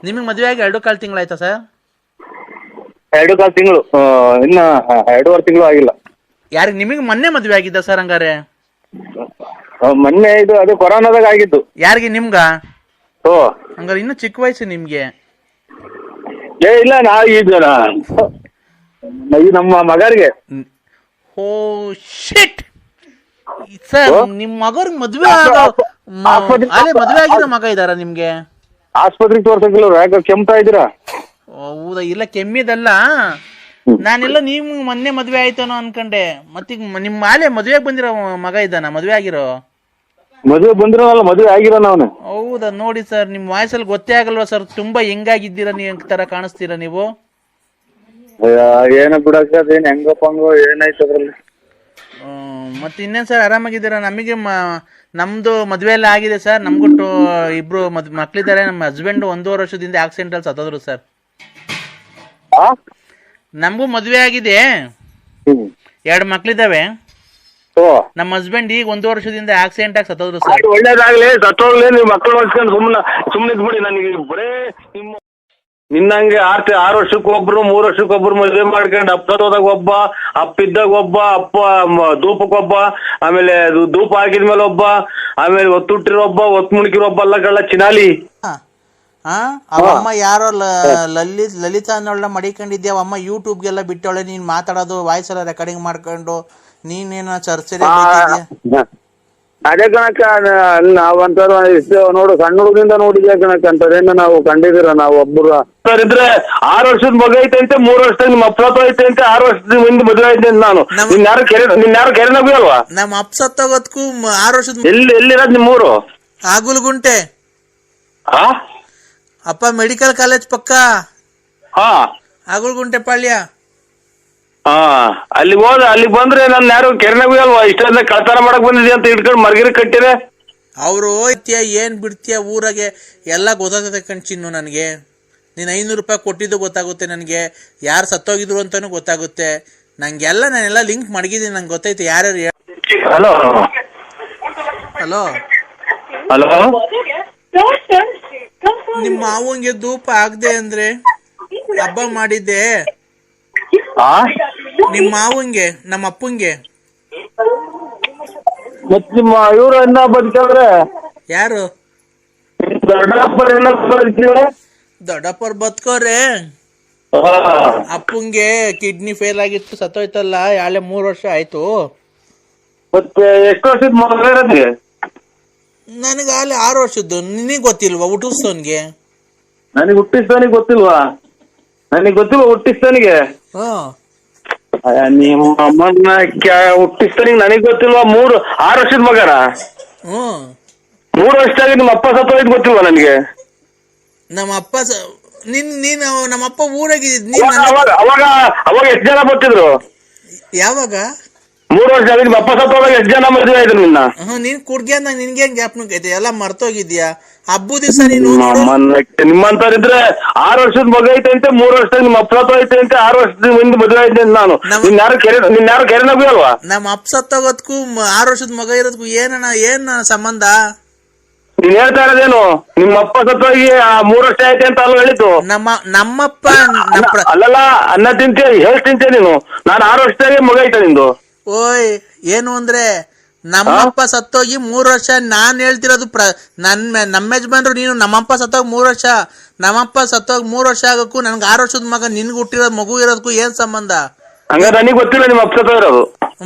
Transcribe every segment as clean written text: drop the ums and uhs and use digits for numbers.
ನಿಮಗೆ ಮದುವೆ ಆಗಿ 2 ಕಾಲು ತಿಂಗಳಾಯ್ತಾ ಸರ್? 2 ಕಾಲು ತಿಂಗಳು, ಇನ್ನ 2.5 ತಿಂಗಳು ಆಗಿಲ್ಲ. ಯಾರಿಗೆ ನಿಮಗೆ ಮೊನ್ನೆ ಮದುವೆ ಆಗಿದ್ದ ಸರ್ ಹಂಗಾರೆ? ಮೊನ್ನೆ ಇದು ಅದು ಕೊರೋನಾದಾಗ ಆಗಿದ್ದು. ಯಾರಿಗೆ ನಿಮ್ಗ? ಓ ಹಂಗಾರೆ ಇನ್ನೂ ಚಿಕ್ಕ ವಯಸ್ಸು ನಿಮ್ಗೆ. ಇಲ್ಲ ಇದು ನಮ್ಮ ಮಗರಿಗೆ. ಓ ಶಿಟ್ ಸರ್, ನಿಮ್ ಮಗರ್ಗ್ ಮದ್ವೆ ಮದ್ವೆ ಆಗಿರೋ ಮಗ ಇದಾರ ನಿಮ್ಗೆ? ಆಸ್ಪತ್ರೆಗೆ ತೋರ್ಸಕ್ಕಿಲ್ಲ, ಯಾಕೆ ಕೆಮ್ತಾ ಇದ್ದೀರಾ? ಹೌದಾ? ಇಲ್ಲ ಕೆಮ್ಮಿದಲ್ಲ, ನಾನೆಲ್ಲ ನೀವು ಮೊನ್ನೆ ಮದ್ವೆ ಆಯ್ತಾನೋ ಅನ್ಕಂಡೆ. ಮತ್ತೀಗ ನಿಮ್ಮ ಮದ್ವೆಗೆ ಬಂದಿರೋ ಮಗ ಇದ್ದಾನ? ಮದ್ವೆ ಆಗಿರೋ? ಮದುವೆ ಬಂದಿರೋನಲ್ಲ, ಮದುವೆ ಆಗಿರೋ ಅವನು. ಹೌದಾ? ನೋಡಿ ಸರ್, ನಿಮ್ ವಾಯ್ಸಲ್ಲಿ ಗೊತ್ತೇ ಆಗಲ್ವಾ ಸರ್, ತುಂಬಾ ಹೆಂಗಾಗಿದ್ದೀರಾ ತರ ಕಾಣಿಸ್ತೀರಾ ನೀವು. ಏನ ಬಿಡಕ್ಕ, ಅದೇನ್ ಹೆಂಗಪ್ಪಂಗೋ ಏನಾಯ್ತು ಅದ್ರಲ್ಲಿ. ಮತ್ತೆ ಇನ್ನೇನ್ ಸರ್, ಆರಾಮಾಗಿದ್ದೀರಾ? ನಮಗೆ ನಮ್ದು ಮದ್ವೆ ಎಲ್ಲ ಆಗಿದೆ ಸರ್. ನಮ್ಗೂ 2 ಮಕ್ಳಿದ್ದಾರೆ. ನಮ್ಮ ಹಸ್ಬೆಂಡ್ 1.5 ವರ್ಷದಿಂದ ಆಕ್ಸಿಡೆಂಟ್ ಅಲ್ಲಿ ಸತ್ತೋದ್ರು ಸರ್. ನಮಗೂ ಮದ್ವೆ ಆಗಿದೆ, 2 ಮಕ್ಳಿದಾವೆ. ನಮ್ಮ ಹಸ್ಬೆಂಡ್ ಈಗ 1 ವರ್ಷದಿಂದ ಆಕ್ಸಿಡೆಂಟ್ ಆಗಿ ಸತ್ತೋದ್ರು ಸರ್. ಒಳ್ಳೇದಾಗ್ಲಿ, ಸತ್ತೋಗ್ಲಿ. ನೀವು ಮಕ್ಕಳು ನೋಡ್ಕೊಂಡು ಸುಮ್ಮನೆ ಇದ್ಬಿಡಿ. ನನಗೆ ಬರೇ ನಿನ್ನಂಗೆ 6 ವರ್ಷಕ್ಕೆ ಒಬ್ರು 3 ವರ್ಷಕ್ಕೊಬ್ರು ಮದುವೆ ಮಾಡ್ಕೊಂಡು ಅಪ್ಪದಾಗ ಒಬ್ಬ, ಅಪ್ಪಿದ್ದಾಗ ಒಬ್ಬ, ಅಪ್ಪ ಧೂಪಕ್ಕೊಬ್ಬ, ಆಮೇಲೆ ಧೂಪ ಹಾಕಿದ್ಮೇಲೆ ಒಬ್ಬ, ಆಮೇಲೆ ಒತ್ತುಟ್ಟಿರೋ ಒಬ್ಬ, ಒತ್ತು ಮುಣಕಿರೋ ಒಬ್ಬ, ಅಲ್ಲ ಕಳ್ಳ ಚಿನಾಲಿ. ಅವಮ್ಮ ಯಾರೋ ಲಲಿತಾ ಅನ್ನೋಳ ಮಡಿಕೊಂಡಿದ್ದೆ. ಅವಮ್ಮ ಯೂಟ್ಯೂಬ್ಗೆಲ್ಲ ಬಿಟ್ಟವಳೆ. ನೀನ್ ಮಾತಾಡೋದು ವಾಯ್ಸ್ ಎಲ್ಲ ರೆಕಾರ್ಡಿಂಗ್ ಮಾಡ್ಕೊಂಡು ನೀನೇನೋ ಚರ್ಚೆ. ಅದೇ ಕಣಕ್ಕ, ನಾವಂತಾರ ಇಷ್ಟು ನೋಡು, ಸಣ್ಣ ಹುಡುಗಿಂದ ನೋಡಿದ್ಯಾ ಕಣಕ್ಕ ಅಂತದೇನ ನಾವು ಕಂಡಿದ್ದೀರ. ನಾವು ಒಬ್ಬರು ಇದ್ರೆ 6 ವರ್ಷದ ಮಗ ಐತೆ ಅಂತೆ, 3 ವರ್ಷದಾಗ ನಿಮ್ಮ ಅಪ್ಪ ಐತೆ ಅಂತೆ, 6 ವರ್ಷದ ಮುಂದೆ ಮದುವೆ ಐತೆ ಅಂತ. ನಾನು ನಿನ್ಯಾರು ಕೆರೆನಗು ಅಲ್ವಾ? ನಮ್ಮ ಅಪ್ಪ ಸತ್ತೋಗೋದಕ್ಕೂ 6 ವರ್ಷದ. ಎಲ್ಲಿರೋದ್ ನಿಮ್ಮೂರು? ಆಗುಲ್ಗುಂಟೆ ಅಪ್ಪ, ಮೆಡಿಕಲ್ ಕಾಲೇಜ್ ಪಕ್ಕ. ಆಗುಲ್ಗುಂಟೆ ಪಾಳ್ಯ. ಅಲ್ಲಿಗೆ ಹೋದ, ಅಲ್ಲಿಗೆ ಬಂದ್ರೆ ನನ್ನ ಯಾರು ಕೆರೆನಗು ಅಲ್ವಾ? ಇಷ್ಟೊಂದ ಕಳ್ತನ ಮಾಡಕ್ ಬಂದಿದ್ಯಾ ಅಂತ ಇಟ್ಕೊಂಡು ಮರ್ಗಿರಿ ಕಟ್ಟಿರ ಅವರು. ಏನ್ ಬಿಡ್ತೀಯ ಊರಾಗೆ ಎಲ್ಲ ಗೊತ್ತಾಗುತ್ತೆ ಕಣ್ಚಿನ್ನು ನನಗೆ. ನೀನ್ 500 ರೂಪಾಯಿ ಕೊಟ್ಟಿದ್ದು ಗೊತ್ತಾಗುತ್ತೆ ನನಗೆ, ಯಾರು ಸತ್ತೋಗಿದ್ರು ಅಂತಾನು ಗೊತ್ತಾಗುತ್ತೆ ನಂಗೆಲ್ಲ. ನಾನೆಲ್ಲ ಲಿಂಕ್ ಮಡಗಿದ್ದೀನಿ, ನಂಗೆ ಗೊತ್ತೈತೆ ಯಾರ್ಯಾರು. ಹಲೋ ಹಲೋ ಹಲೋ, ನಿಮ್ಮ ಮಾವಂಗೆ ಧೂಪ ಆಗದೆ ಅಂದ್ರೆ ಹಬ್ಬ ಮಾಡಿದ್ದೆ. ನಿಮ್ಮ ಮಾವಂಗೆ, ನಮ್ಮ ಅಪ್ಪಂಗೆ. ಮತ್ ನಿಮ್ಮ ಇವ್ರು ಅನ್ನ ಬದುಕವ್ರೆ? ಯಾರು? ದೊಡ್ಡಪ್ಪರ್ ಬದುಕೋರೆ. ಅಪ್ಪಂಗೆ ಕಿಡ್ನಿ ಫೇಲ್ ಆಗಿತ್ತು, ಸತ್ತೋಯ್ತಲ್ಲ, 3 ವರ್ಷ ಆಯ್ತು. ಮತ್ತೆ ಎಷ್ಟು ವರ್ಷದ ಮಗ ಇರೋದ್ರಿ? ನನಗೆ 6 ವರ್ಷದ್ದು. ನಿನಗೆ ಗೊತ್ತಿಲ್ವಾ ಹುಟ್ಟಿಸ್ತವನ್ಗೆ? ನನಗೆ ಹುಟ್ಟಿಸ್ತವನಿಗೆ ಗೊತ್ತಿಲ್ವಾ? ನನಗೆ ಗೊತ್ತಿಲ್ವಾ ಹುಟ್ಟಿಸ್ತವನಿಗೆ? ನಿಮ್ಮ ಅಮ್ಮನ ಹುಟ್ಟಿಸ್ತವನಿಗೆ ನನಗೆ ಗೊತ್ತಿಲ್ವಾ? 6 ವರ್ಷದ ಮಗನ? 3 ವರ್ಷದಾಗ ನಿಮ್ಮ ಅಪ್ಪ ಸತ್ತೋಯ್ತು ಗೊತ್ತಿಲ್ವಾ ನನಗೆ? ನಮ್ಮ ಅಪ್ಪ ನೀನು ನಮ್ಮಪ್ಪ ಊರಾಗಿದ್ದ. ಅವಾಗ ಎಷ್ಟು ಜನ ಬರ್ತಿದ್ರು? ಯಾವಾಗ? 3 ವರ್ಷ ಆಗಿ ನಿಮ್ಮ ಅಪ್ಪ ಸತ್ತೋದಾಗ ಎಷ್ಟು ಜನ ಮದುವೆ ಆಯ್ತು ನಿನ್ನ? ನೀನ್ ಕುಡ್ಗ್ಯಾನ ನಿನ್ಗೇನ್ ಜ್ಞಾಪನ ಐತೆ? ಎಲ್ಲ ಮರ್ತೋಗಿದ್ಯಾ? ಹಬ್ಬ ದಿವಸ ನೀನು ನಿಮ್ಮಂತವ್ರಿದ್ರೆ 6 ವರ್ಷದ ಮಗ ಐತೆ ಅಂತೆ, 3 ವರ್ಷದಾಗ ನಿಮ್ಮ ಅಪ್ಪ ಸತ್ತೋಯ್ತೆ ಅಂತೆ, 6 ವರ್ಷದ ಮುಂದೆ ಮದುವೆ ಐತೆ ಅಂತ. ನಾನು ನಿನ್ಯಾರು ಕೆರೆನಗು ಅಲ್ವಾ? ನಮ್ಮ ಅಪ್ಪ ಸತ್ತೋಗೋದಕ್ಕೂ 6 ವರ್ಷದ ಮಗ ಇರೋದಕ್ಕೂ ಏನ್ ಸಂಬಂಧ? ನೀನ್ ಹೇಳ್ತಾ ಇರೋದೇನು? ನಿಮ್ಮ ಅಪ್ಪ ಸತ್ತೋಗಿ 3 ವರ್ಷ ಐತೆ ಅಂತ ಅಲ್ವ ಹೇಳಿದ್ದು? ನಮ್ಮಪ್ಪ ಅಲ್ಲಲ್ಲ, ಅನ್ನ ತಿಂತೀಯ, ಹೇಳಿ ತಿಂತೀಯ ನೀನು? ನಾನು 6 ವರ್ಷದಾಗೆ ಮಗ ಐತೆ ನಿಂದು. ಓಯ್, ಏನು ಅಂದ್ರೆ ನಮ್ಮಪ್ಪ ಸತ್ತೋಗಿ 3 ವರ್ಷ. ನಾನ್ ಹೇಳ್ತಿರೋದು ನಮ್ಮ ಯಜಮಾನ್ರು. ನೀನು ನಮ್ಮಪ್ಪ ಸತ್ತೋಗಿ 3 ವರ್ಷ, ನಮ್ಮಪ್ಪ ಸತ್ತೋಗಿ 3 ವರ್ಷ ಆಗಕ್ಕೂ ನನ್ಗೆ 6 ವರ್ಷದ ಮಗ ನಿನ್ಗೆ ಹುಟ್ಟಿರೋದು ಮಗು ಇರೋದಕ್ಕೂ ಏನ್ ಸಂಬಂಧ? ಹಂಗಾರೆ ನನಗೆ ಗೊತ್ತಿಲ್ಲ ನಿಮ್ಮ ಅಪ್ಪ ಸತ್ತೋಗಿರೋದು.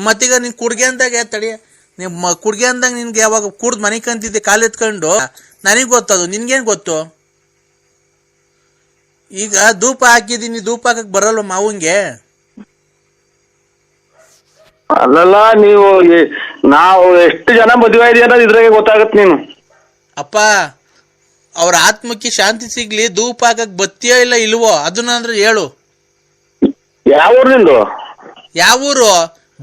ಮತ್ತೀಗ ನೀನ್ ಕುಡ್ಗೆ ಅಂದಾಗ ತಡಿ, ನೀವ್ ಕುಡ್ಗೆ ಅಂದಾಗ ನಿನ್ಗೆ ಯಾವಾಗ ಕುಡ್ದು ಮನೆ ಕಂತಿದ್ದೆ ಕಾಲು ಎತ್ಕೊಂಡು, ನನಗ್ ಗೊತ್ತದು, ನಿನ್ಗೇನ್ ಗೊತ್ತು? ಈಗ ಧೂಪ ಹಾಕಿದೀನಿ, ಧೂಪ ಹಾಕಕ್ ಬರಲ್ವ ಮಾವಂಗೆ? ಅಲ್ಲಲ್ಲ, ನಾವು ಎಷ್ಟು ಜನ ಮದುವೆ ಇದೆಯಾ ಅನ್ನೋದು ಇದ್ರಾಗೆ ಗೊತ್ತಾಗತ್ತೆ. ನೀನು ಅಪ್ಪ, ಅವ್ರ ಆತ್ಮಕ್ಕೆ ಶಾಂತಿ ಸಿಗ್ಲಿ, ಧೂಪ ಹಾಕಕ್ ಬತ್ತೀಯೋ ಇಲ್ಲ ಇಲ್ವೋ ಅದನ್ನ ಅಂದ್ರೆ ಹೇಳು. ಯಾವ ಊರು ನಿಂದು? ಯಾವ ಊರು?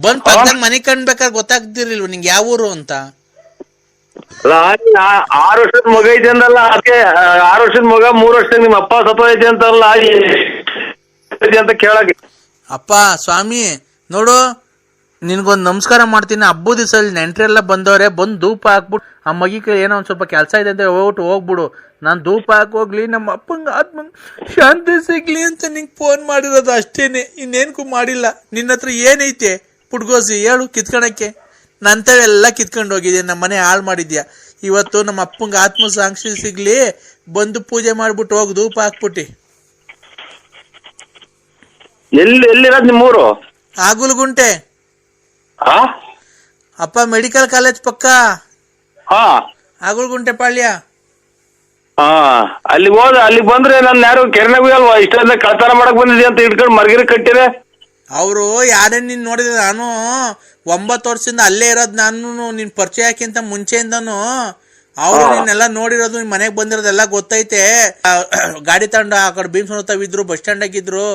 ಬಂದ್ ಪಕ್ಕದಾಗ ಮನೆ ಕಂಡ್ಬೇಕಾದ್ರೆ ಗೊತ್ತಾಗ್ತಿರ್ಲಿಲ್ವ ನಿಂಗೆ ಯಾವ ಊರು ಅಂತ? 6 ವರ್ಷದ ಮಗ ಐತೆ ಅಂದಲ್ಲ, ಅದಕ್ಕೆ 6 ವರ್ಷದ ಮಗ 3 ವರ್ಷದಾಗ ನಿಮ್ಮ ಅಪ್ಪ ಸತ್ತೋಯ್ತೆ ಅಂತಲ್ಲ ಅಂತ ಕೇಳಕ್ಕೆ. ಅಪ್ಪ ಸ್ವಾಮಿ ನೋಡು, ನಿನ್ಗೊಂದು ನಮಸ್ಕಾರ ಮಾಡ್ತೀನಿ. ಹಬ್ಬದ ದಿವಸ ನೆಂಟ್ರೆಲ್ಲ ಬಂದವ್ರೆ, ಬಂದು ಧೂಪ ಹಾಕ್ಬಿಟ್ಟು ಆ ಮಗಿ ಕೈ ಏನೋ ಒಂದು ಸ್ವಲ್ಪ ಕೆಲಸ ಇದೆ ಅಂತ ಹೋಗ್ಬಿಡು. ನಾನು ಧೂಪ ಹಾಕೋಗ್ಲಿ, ನಮ್ಮ ಅಪ್ಪಂಗೆ ಆತ್ಮ ಶಾಂತಿ ಸಿಗ್ಲಿ ಅಂತ ನಿಂಗೆ ಫೋನ್ ಮಾಡಿರೋದು ಅಷ್ಟೇನೆ, ಇನ್ನೇನಕ್ಕೂ ಮಾಡಿಲ್ಲ. ನಿನ್ನ ಹತ್ರ ಏನೈತೆ ಪುಟ್ಗೋಸಿ ಹೇಳು ಕಿತ್ಕೊಳಕ್ಕೆ? ನಂತವೆಲ್ಲ ಕಿತ್ಕೊಂಡು ಹೋಗಿದ್ಯಾ, ನಮ್ಮ ಮನೆ ಹಾಳು ಮಾಡಿದ್ಯಾ. ಇವತ್ತು ನಮ್ಮ ಅಪ್ಪಂಗೆ ಆತ್ಮ ಸಾಕ್ಷಿ ಸಿಗ್ಲಿ, ಬಂದು ಪೂಜೆ ಮಾಡ್ಬಿಟ್ಟು ಹೋಗಿ ಧೂಪ ಹಾಕ್ಬಿಟ್ಟು. ಎಲ್ಲಿರೋದು ನಿಮ್ಮೂರು? ಆಗುಲ್ಗುಂಟೆ ಹಾ ಅಪ್ಪ, ಮೆಡಿಕಲ್ ಕಾಲೇಜ್ ಪಕ್ಕ ಹಾ ಆಗುಲ್ಗುಂಟೆ ಪಾಳ್ಯ. ಹಾ ಅಲ್ಲಿ ಬಂದ್ರೆ ನನ್ನ ಯಾರು ಕೆರೆನಾಗೂ ಅಲ್ವಾ ಇಷ್ಟೊಂದ ಕಳ್ತನ ಮಾಡಕ್ ಬಂದಿದ್ಯಾ ಅಂತ ಇಟ್ಕೊಂಡು ಮರ್ಗಿರಿ ಕಟ್ಟಿರೆ ಅವರು ಯಾರೇ ನೀನ್ ನೋಡಿದ್ರೆ, ನಾನು 9 ವರ್ಷದಿಂದ ಅಲ್ಲೇ ಇರೋದು. ನಾನು ನಿನ್ ಪರಿಚಯ ಹಾಕಿಂತ ಮುಂಚೆಯಿಂದನು ಅವರು ನಿನ್ನೆಲ್ಲ ನೋಡಿರೋದು, ನಿನ್ ಮನೆಗೆ ಬಂದಿರೋದೆಲ್ಲ ಗೊತ್ತೈತೆ. ಗಾಡಿ ತಗೊಂಡು ಆ ಕಡೆ ಭೀಮ್ಸನೋತಾವಿದ್ರು, ಬಸ್ ಸ್ಟ್ಯಾಂಡ್ ಆಗಿದ್ರು,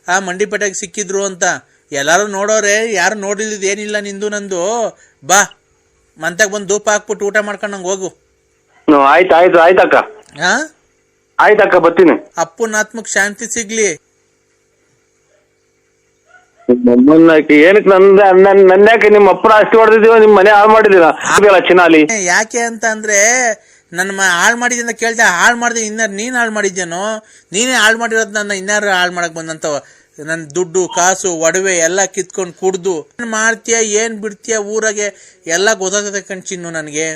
ಆ ಮಂಡಿಪೇಟೆಗೆ ಸಿಕ್ಕಿದ್ರು ಅಂತ ಎಲ್ಲಾರು ನೋಡೋರೆ. ಯಾರು ನೋಡಿದ್ ಏನಿಲ್ಲ ನಿಂದು ನಂದು. ಬಾ ಮಂತಾಗ ಬಂದು ಧೂಪ ಹಾಕ್ಬಿಟ್ಟು ಊಟ ಮಾಡ್ಕೊಂಡು ನಂಗೆ ಹೋಗು. ಆಯ್ತಕ್ಕ ಹಾ ಆಯ್ತಕ್ಕ ಬರ್ತೀನಿ. ಅಪ್ಪನ ಆತ್ಮಕ್ ಶಾಂತಿ ಸಿಗ್ಲಿ. ಏನಕ್ಕೆ ನನ್ನ ಯಾಕೆ ನಿಮ್ಮ ಅಪ್ಪನ ಆಸ್ತಿ ಹೊಡೆದಿದೀವ, ನಿಮ್ ಮನೆ ಹಾಳು ಮಾಡಿದೀರ ಚಿನಾಲಿ? ಯಾಕೆ ಅಂತ ಅಂದ್ರೆ ನನ್ನ ಹಾಳು ಮಾಡಿದ್ಯ ಅಂತ ಕೇಳ್ದೆ. ಹಾಳು ಮಾಡಿದೆ ಇನ್ನಾರು ನೀನ್ ಹಾಳು ಮಾಡಿದ್ಯಾನೋ? ನೀನೇ ಹಾಳು ಮಾಡಿರೋದು. ನನ್ನ ಇನ್ನಾರು ಹಾಳು ಮಾಡಕ್ ಬಂದಂತವ ನನ್ನ ದುಡ್ಡು ಕಾಸು ಒಡವೆ ಎಲ್ಲ ಕಿತ್ಕೊಂಡು ಕುಡ್ದು ಮಾಡ್ತೀಯ, ಏನ್ ಬಿಡ್ತೀಯ ಊರಾಗೆ ಎಲ್ಲ ಗೊತ್ತಾಗ್ತದೆ ಕಣ್ಚಿನ್ನು ನನಗೆ.